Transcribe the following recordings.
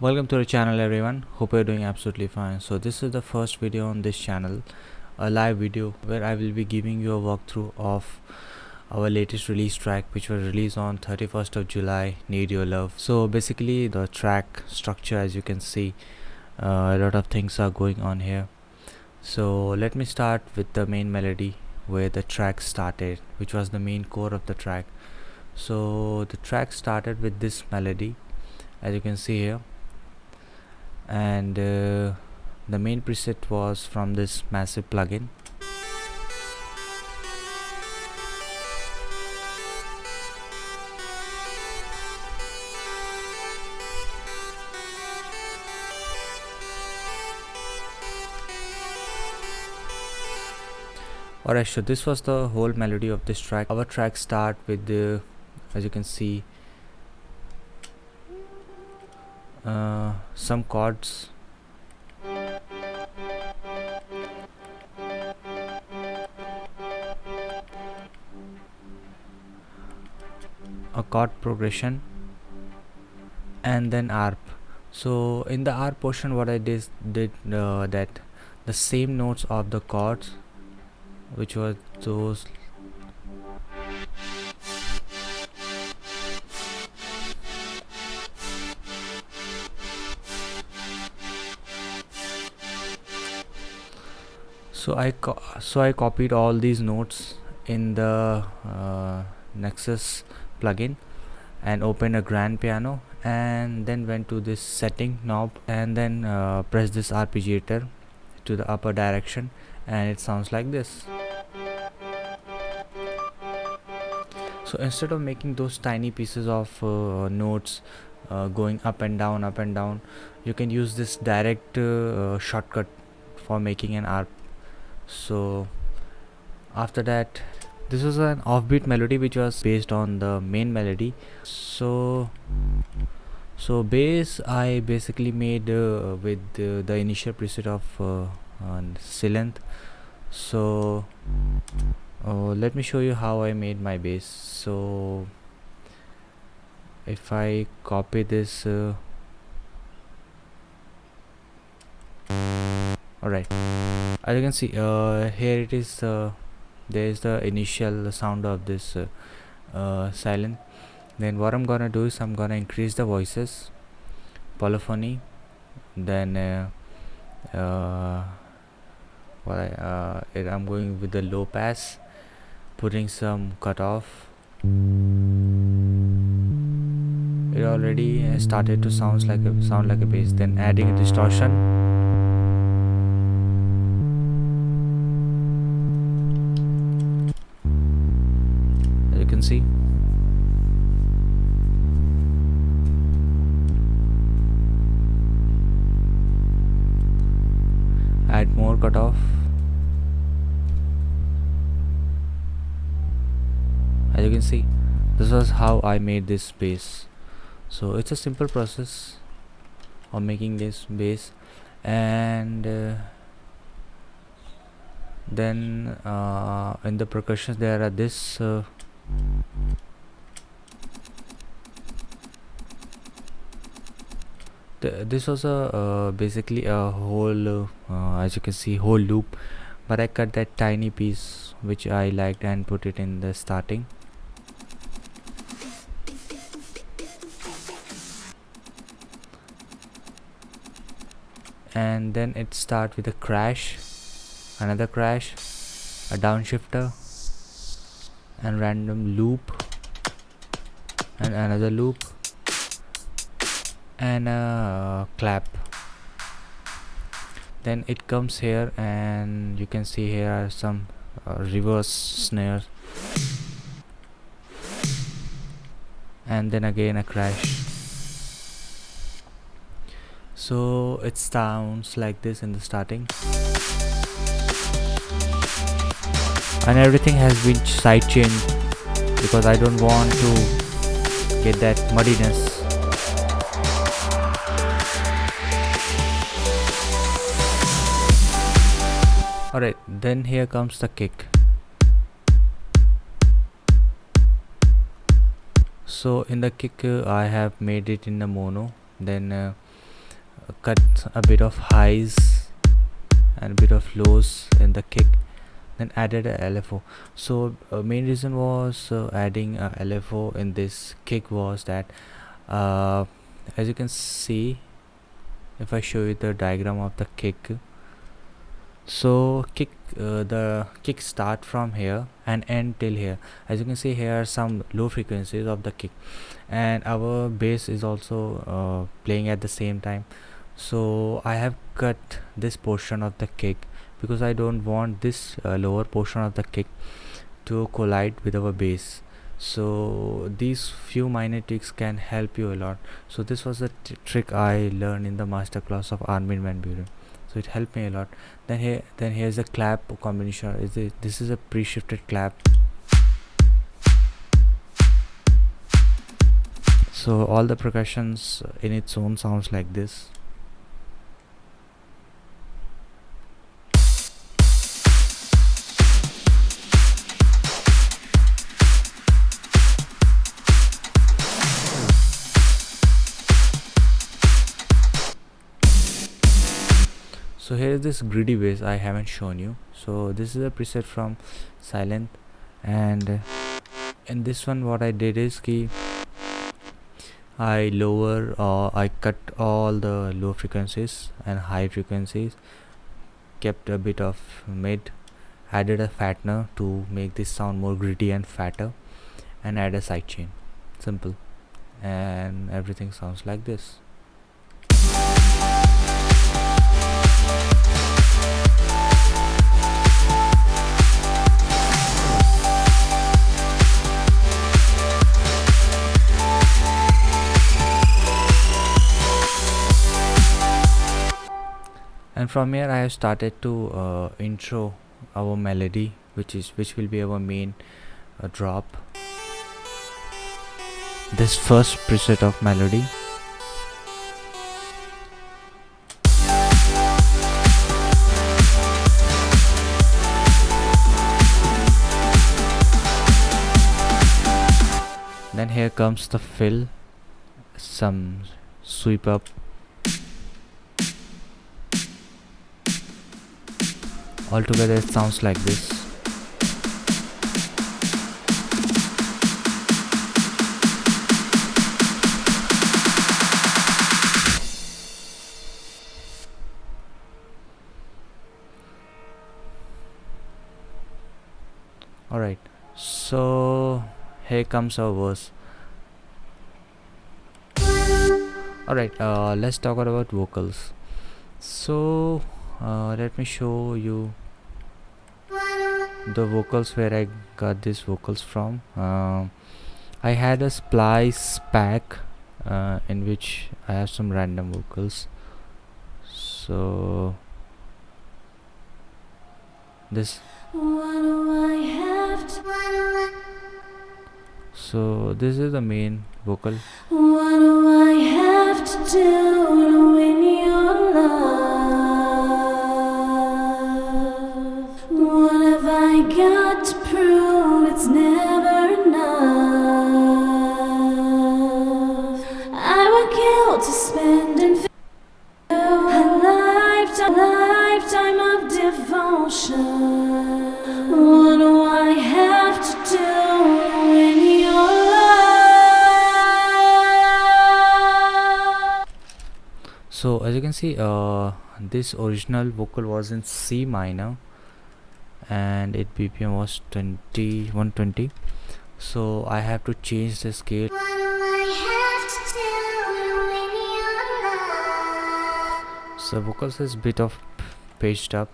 Welcome to the channel everyone. Hope you're doing absolutely fine. So this is the first video on this channel, a live video where I will be giving you a walkthrough of our latest release track, which was released on 31st of July, Need Your Love. So basically the track structure, as you can see, a lot of things are going on here. So let me start with the main melody where the track started, which was the main core of the track. So the track started with this melody, as you can see here, and the main preset was from this massive plugin. Alright, so this was the whole melody of this track. Our track start with the, as you can see, some chords, a chord progression, and then ARP. So in the ARP portion, what I did that the same notes of the chords, which was those so I copied all these notes in the Nexus plugin and opened a grand piano, and then went to this setting knob and then press this arpeggiator to the upper direction, and it sounds like this. So instead of making those tiny pieces of notes going up and down, you can use this direct shortcut for making an ARP. So after that, this was an offbeat melody which was based on the main melody. So bass I basically made with the initial preset of Silenth. So let me show you how I made my bass. So if I copy this, alright, as you can see here it is, there is the initial sound of this Silent. Then what I'm gonna do is I'm gonna increase the voices, polyphony, then I'm going with the low pass, putting some cutoff. It already started to sound like a bass. Then adding a distortion, as you can see. Add more cutoff. As you can see, this was how I made this bass. So it's a simple process of making this bass. And then in the percussions there are this this was a basically a whole as you can see, whole loop, but I cut that tiny piece which I liked and put it in the starting. And then it starts with a crash, another crash, a downshifter, and random loop, and another loop, and a clap. Then it comes here, and you can see here are some reverse snares, and then again a crash. So it sounds like this in the starting, and everything has been sidechained because I don't want to get that muddiness. Alright, then here comes the kick. So in the kick I have made it in the mono, then cut a bit of highs and a bit of lows in the kick, then added a LFO. So main reason was adding a LFO in this kick was that as you can see, if I show you the diagram of the kick, so the kick start from here and end till here. As you can see, here are some low frequencies of the kick, and our bass is also playing at the same time. So I have cut this portion of the kick because I don't want this lower portion of the kick to collide with our bass. So these few minor tricks can help you a lot. So this was the trick I learned in the masterclass of Armin van Buren. So it helped me a lot. Then here's a clap combination. This is a pre-shifted clap. So all the percussions in its own sounds like this. So here is this greedy bass I haven't shown you. So this is a preset from Silent, and in this one what I did is I cut all the low frequencies and high frequencies, kept a bit of mid, added a fattener to make this sound more gritty and fatter, and add a sidechain. Simple, and everything sounds like this. And from here I have started to intro our melody, which will be our main drop. This first preset of melody. Then here comes the fill, some sweep up. Altogether it sounds like this. Alright, so here comes our verse. Alright, let's talk about vocals. So let me show you the vocals, where I got these vocals from. I had a splice pack in which I have some random vocals. So this. So this is the main vocal. What do I have to do to win your love? What have I got to prove? It's never enough. I would kill to spend and a lifetime of devotion. What do I have to do to win your love? So as you can see, this original vocal was in C minor and its BPM was 120. So I have to change the scale. What do I have to do to win your love? So vocals is bit of pitched up,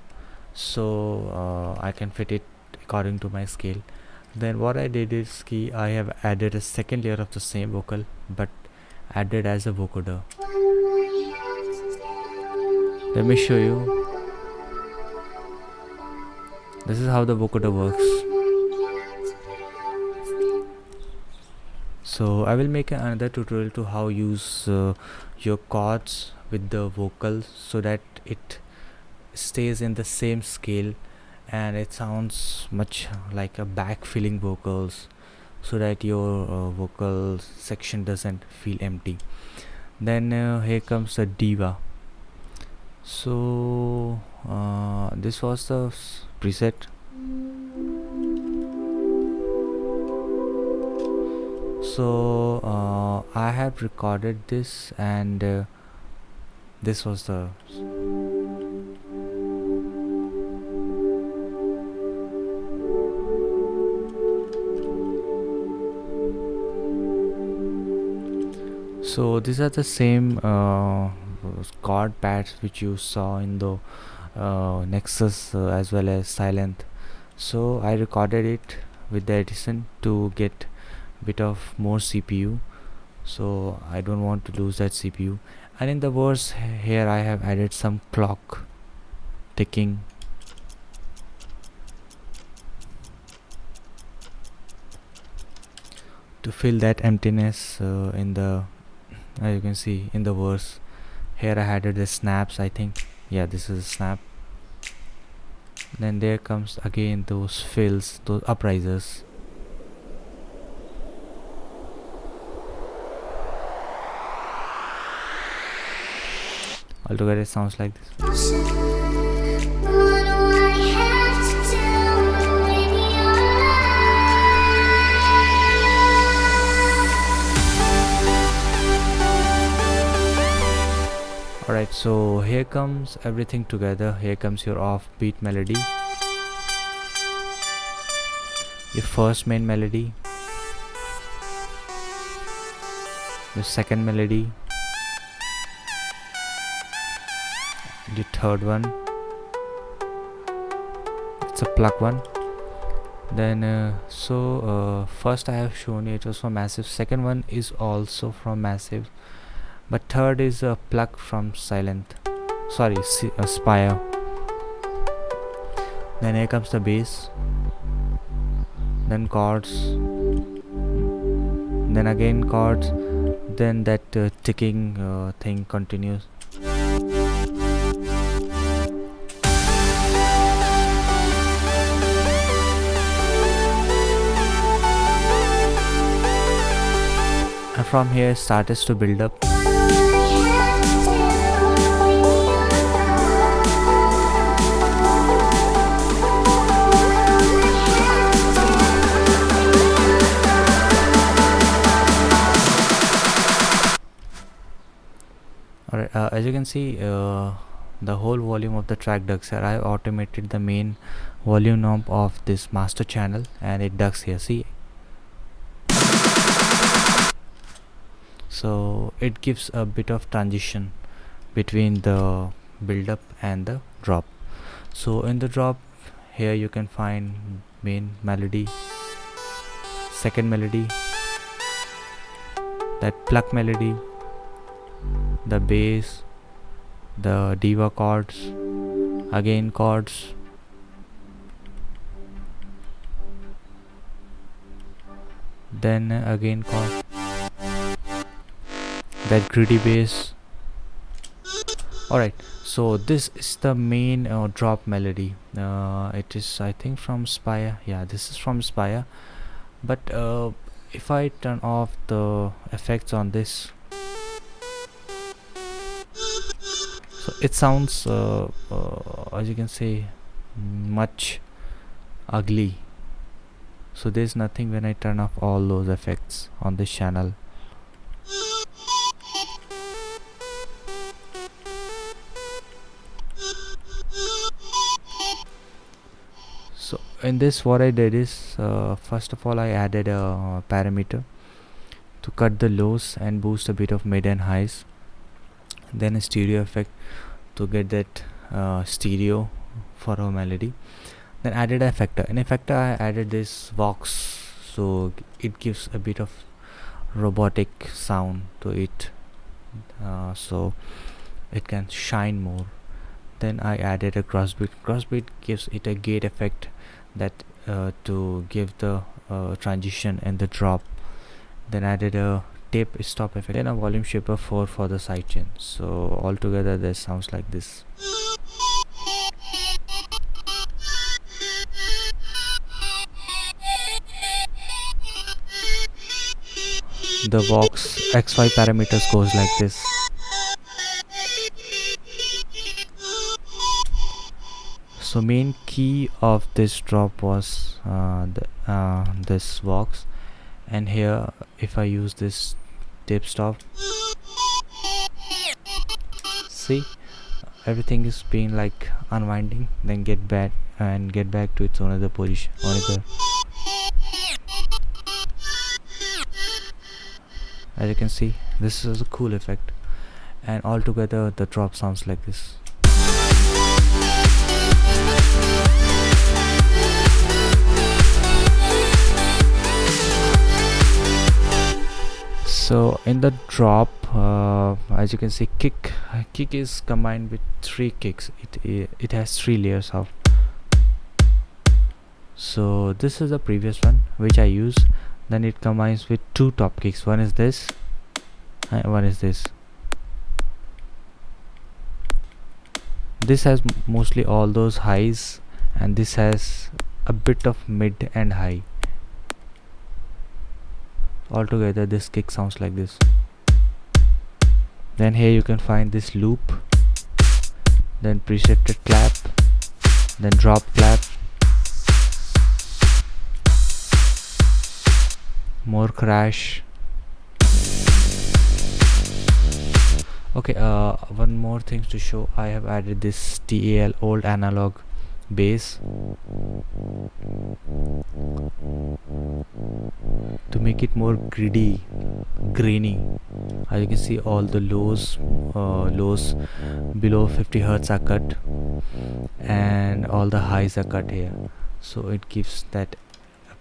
so I can fit it according to my scale. Then what I did is I have added a second layer of the same vocal, but added as a vocoder. Let me show you. This is how the vocoder works. So I will make another tutorial to how use your chords with the vocals so that it stays in the same scale and it sounds much like a backfilling vocals, so that your vocal section doesn't feel empty. Then here comes the diva. So this was the preset. So I have recorded this, and this was the so these are the same chord pads which you saw in the Nexus as well as Silent. So I recorded it with the Edison to get bit of more CPU, so I don't want to lose that CPU. And in the verse here I have added some clock ticking to fill that emptiness in the as you can see in the verse. Here I added the snaps, I think. Yeah, this is a snap. Then there comes again those fills, those uprisers. Altogether it sounds like this. Alright, so here comes everything together. Here comes your offbeat melody, your first main melody, your second melody, the third one, it's a pluck one. Then first I have shown you it was from Massive, second one is also from Massive, but third is a pluck from Silent, sorry, Spire. Then here comes the bass, then chords, then again chords, then that ticking thing continues. And from here starts to build up. Alright, as you can see, the whole volume of the track ducks here. I have automated the main volume knob of this master channel, and it ducks here. See, so it gives a bit of transition between the build up and the drop. So in the drop here you can find main melody, second melody, that pluck melody, the bass, the diva chords, again chords, then again chords, that greedy bass. Alright, so this is the main drop melody. It is, I think, from Spire. Yeah, this is from Spire. But if I turn off the effects on this, so it sounds as you can see much ugly. So there's nothing when I turn off all those effects on this channel. So in this what I did is first of all I added a parameter to cut the lows and boost a bit of mid and highs, then a stereo effect to get that stereo for a melody, then added an effector. In effector I added this Vox, so it gives a bit of robotic sound to it, so it can shine more. Then I added a crossbeat. Crossbeat gives it a gate effect that to give the transition and the drop. Then added a tape stop effect, then a volume shaper 4 for the sidechain. So altogether this sounds like this. The Vox XY parameters goes like this. So main key of this drop was this box, and here if I use this tape stop, see everything is being like unwinding, then get back to its another position. As you can see, this is a cool effect, and altogether the drop sounds like this. So in the drop, as you can see, kick is combined with 3 kicks. It has 3 layers of. So this is the previous one which I used. Then it combines with 2 top kicks. One is this and one is this. This has mostly all those highs, and this has a bit of mid and high. Altogether this kick sounds like this. Then here you can find this loop, then precepted clap, then drop clap, more crash. Okay, one more thing to show. I have added this TAL, old analog bass, to make it more grainy. As you can see, all the lows below 50 Hertz are cut, and all the highs are cut here, so it gives that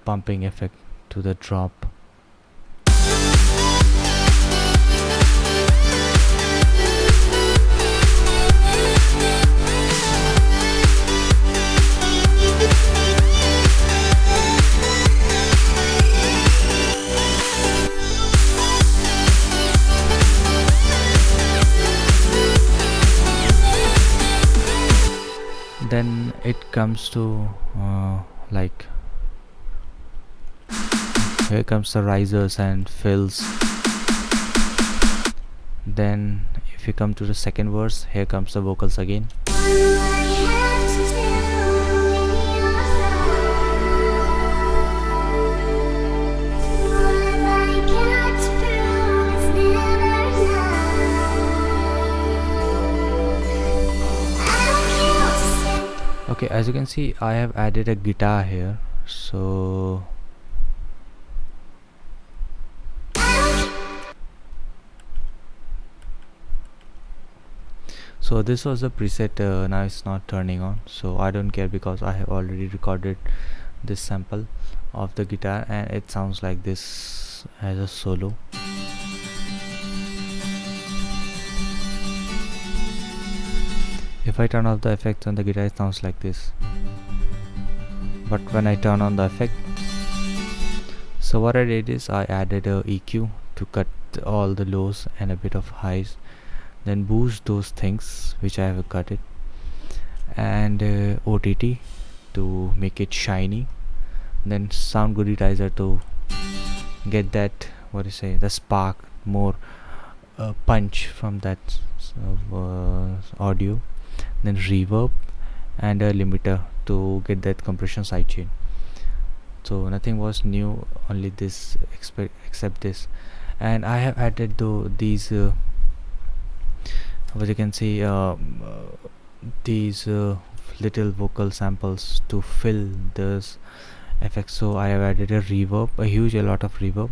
pumping effect to the drop. Then it comes to like, here comes the risers and fills. Then if you come to the second verse, here comes the vocals again. Okay, as you can see, I have added a guitar here. So this was the preset. Now it's not turning on, so I don't care because I have already recorded this sample of the guitar, and it sounds like this as a solo. If I turn off the effects on the guitar, it sounds like this. But when I turn on the effect, so what I did is I added a EQ to cut all the lows and a bit of highs, then boost those things which I have cut it, and OTT to make it shiny, then sound goodizer to get that, what do you say, the spark, more punch from that audio, then reverb and a limiter to get that compression sidechain. So nothing was new, only this except this. And I have added these what you can see, these little vocal samples to fill this effect. So I have added a reverb, a lot of reverb,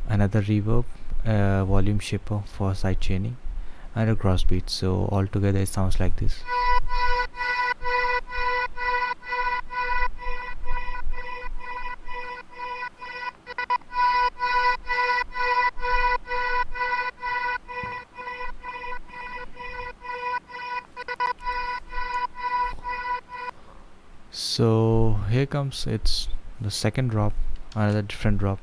another reverb, volume shaper for side chaining, and a cross beat. So altogether it sounds like this. So here comes, it's the second drop, another different drop.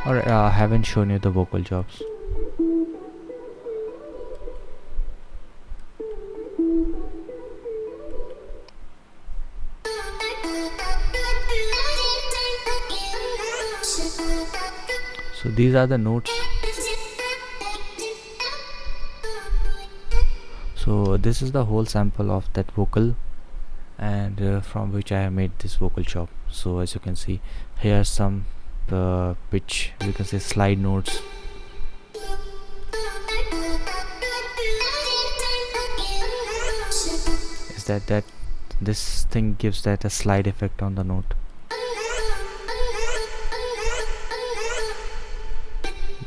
Alright, I haven't shown you the vocal jobs. So So these are the notes. So this is the whole sample of that vocal, and from which I have made this vocal chop. So as you can see, here are some pitch, you can say slide notes. Is that this thing gives that a slide effect on the note.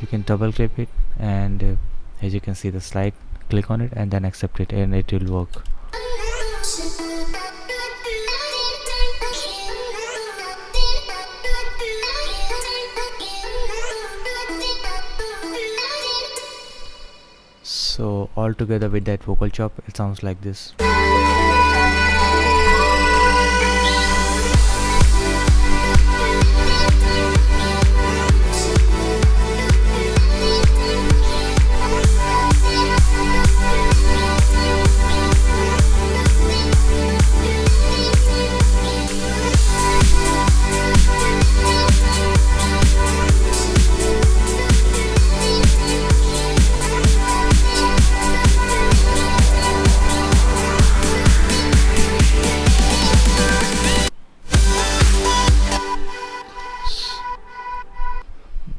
You can double click it, and as you can see the slide, click on it and then accept it, and it will work. So all together with that vocal chop, it sounds like this.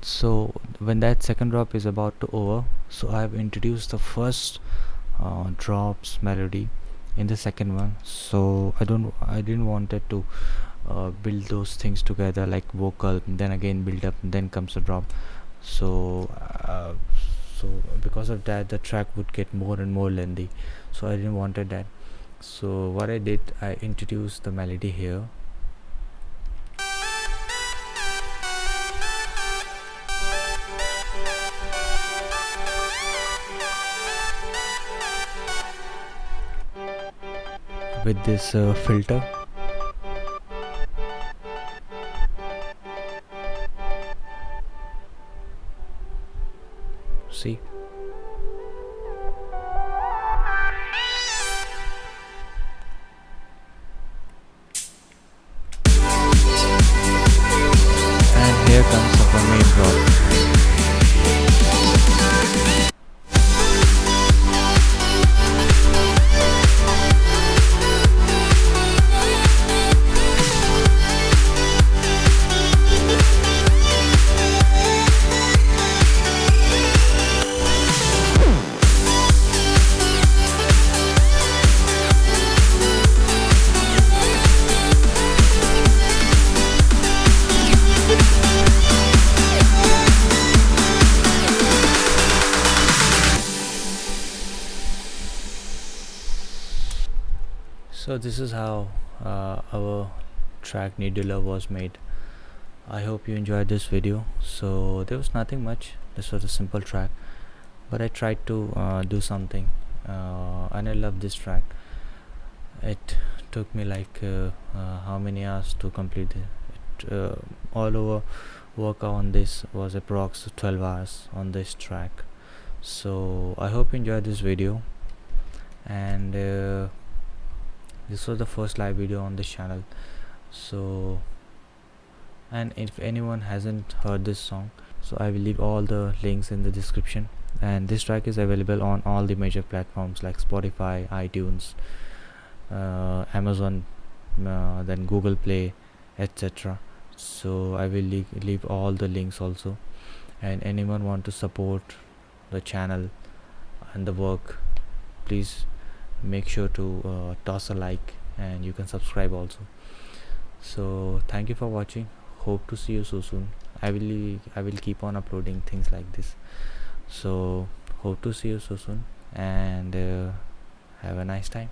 So when that second drop is about to over, so I have introduced the first drops melody in the second one. So I didn't want it to build those things together, like vocal, then again build up, and then comes a drop. So because of that, the track would get more and more lengthy. So I didn't wanted that. So what I did, I introduced the melody here. With this filter. See, and here comes our main drop. So this is how our track Needler was made. I hope you enjoyed this video. So there was nothing much, this was a simple track, but I tried to do something, and I love this track. It took me like how many hours to complete it. All over work on this was approx 12 hours on this track. So I hope you enjoyed this video, and this was the first live video on this channel. So, and if anyone hasn't heard this song, so I will leave all the links in the description, and this track is available on all the major platforms like Spotify, iTunes, Amazon, then Google Play, etc. So I will leave all the links also, and anyone want to support the channel and the work, please make sure to toss a like, and you can subscribe also. So thank you for watching, hope to see you so soon. I will keep on uploading things like this. So hope to see you so soon, and have a nice time.